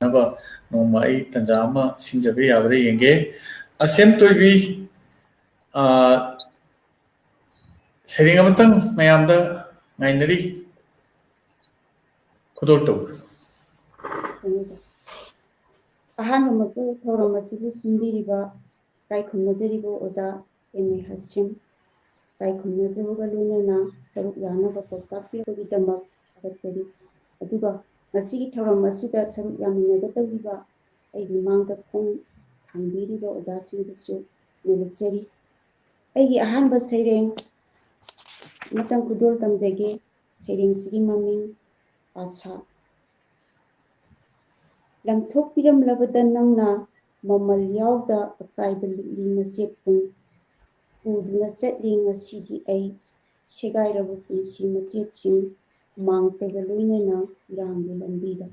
ꯅꯕ ꯅꯣꯡꯃ ꯑꯩ ꯇꯟꯖꯥ ꯑꯃ ꯁꯤꯟꯖꯕ ꯌꯥꯕ꯭ꯔꯥ ꯌꯦꯡꯒꯦ ꯑꯁꯦꯝ ꯇꯣꯏꯕꯤ ꯁꯩꯔꯦꯡ ꯑꯃꯇꯪ ꯃꯌꯥꯝꯗ ꯉꯥꯏꯅꯔꯤ ꯈꯨꯗꯣꯜ ꯇꯧ ꯑꯍꯥꯟꯕꯃꯛꯇ ꯊꯧꯔꯝ ꯑꯁꯤꯕꯨ ꯁꯤꯟꯕꯤꯔꯤꯕ ꯏꯀꯥꯏꯈꯨꯝꯅꯖꯔꯤꯕ ꯑꯣꯖꯥ ꯑꯦꯝ ꯑꯦ ꯍꯥꯁꯤꯝ ꯏꯀꯥꯏꯈꯨꯝꯅꯖꯕꯒ ꯂꯣꯏꯅꯅ ꯁꯔꯨꯛ ꯌꯥꯅꯕ ꯄꯥꯎꯇꯥꯛ ꯄꯤꯕꯒꯤꯗꯃꯛ ꯊꯥꯒꯠꯆꯔꯤ ꯑꯗꯨꯒ ꯉꯁꯤꯒꯤ ꯊꯧꯔꯝ ꯑꯁꯤꯗ ꯁꯔꯨꯛ ꯌꯥꯃꯤꯟꯅꯒꯗꯧꯔꯤꯕ ꯑꯩꯒꯤ ꯃꯥꯡꯗ ꯈꯣꯡ ꯊꯥꯡꯕꯤꯔꯤꯕ ꯑꯣꯖꯥꯁꯤꯡꯗꯁꯨ ꯅꯣꯛꯆꯔꯤ ꯑꯩꯒꯤ ꯑꯍꯥꯟꯕ ꯁꯩꯔꯦꯡ ꯑꯃꯇꯪ ꯈꯨꯗꯣꯜ ꯇꯝꯖꯒꯦ ꯁꯩꯔꯦꯡꯁꯤꯒꯤ ꯃꯃꯤꯡ ꯑꯁꯥ ꯂꯪꯊꯣꯛꯄꯤꯔꯝꯂꯕꯗ ꯅꯪꯅ ꯃꯃꯜ ꯌꯥꯎꯗ ꯑꯀꯥꯏꯕ ꯂꯤꯛꯂꯤ ꯃꯆꯦꯠꯄꯨꯡ ꯄꯨꯗꯨꯅ ꯆꯠꯂꯤ ꯉꯁꯤꯗꯤ ꯑꯩ ꯁꯦꯒꯥꯏꯔꯕ ꯄꯨꯟꯁꯤ ꯃꯆꯦꯠꯁꯤꯡ ꯃꯥꯡꯇꯒ ꯂꯣꯏꯅꯅ ꯏꯔꯥꯡꯒꯤ ꯂꯝꯕꯤꯗ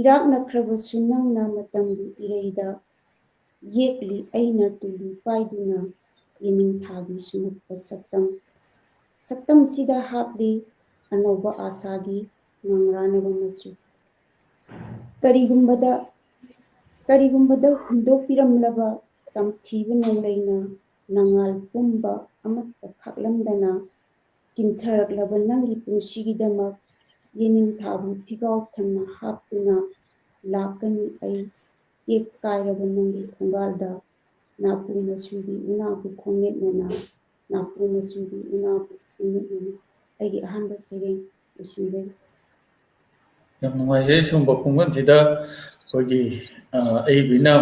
ꯏꯔꯥꯛꯅꯈ꯭ꯔꯕꯁꯨ ꯅꯪꯅ ꯃꯇꯝꯒꯤ ꯏꯔꯩꯗ ꯌꯦꯛꯂꯤ ꯑꯩꯅ ꯇꯨꯂꯤ ꯄꯥꯏꯗꯨꯅ ꯌꯦꯅꯤꯡꯊꯥꯒꯤ ꯁꯨꯝꯍꯠꯄ ꯁꯛꯇꯝꯁꯤꯗ ꯍꯥꯞꯂꯤ ꯑꯅꯧꯕ ꯑꯥꯁꯥꯒꯤ ꯉꯪꯔꯥꯅꯕ ꯃꯆꯨ ꯀꯔꯤꯒꯨꯝꯕꯗ ꯍꯨꯟꯗꯣꯛꯄꯤꯔꯝꯂꯕ ꯇꯝꯊꯤꯕ ꯅꯣꯡꯂꯩꯅ ꯅꯉꯥꯜ ꯄꯨꯝꯕ ꯑꯃꯠꯇ ꯈꯥꯛꯂꯝꯗꯅ ꯀꯤꯟꯊꯔꯛꯂꯕ ꯅꯪꯒꯤ ꯄꯨꯟꯁꯤꯒꯤꯗꯃꯛ ꯌꯦꯅꯤꯡꯊꯥꯕꯨ ꯐꯤꯒꯥꯎ ꯊꯟꯅ ꯍꯥꯞꯇꯨꯅ ꯂꯥꯛꯀꯅꯤ ꯑꯩ ꯇꯦꯛ ꯀꯥꯏꯔꯕ ꯅꯪꯒꯤ ꯊꯣꯡꯒꯥꯜꯗ ꯅꯥꯄꯨ ꯃꯆꯨꯒꯤ ꯎꯅꯥꯕꯨ ꯈꯣꯡꯅꯦꯠꯅꯅ ꯅꯥꯄꯨ ꯃꯆꯨꯒꯤ ꯎꯅꯥꯕꯨ ꯈꯣꯡꯅꯦꯠꯅꯅ ꯑꯩꯒꯤ ꯑꯍꯥꯟꯕ ꯁꯩꯔꯦꯡ ꯂꯣꯏꯁꯤꯟꯖꯔꯤ ꯌꯥꯝ ꯅꯨꯡꯉꯥꯏꯖꯩ ꯁꯤꯒꯨꯝꯕ ꯈꯣꯡꯕꯝꯁꯤꯗ ꯑꯩꯈꯣꯏꯒꯤ ꯑꯏꯕꯤꯅ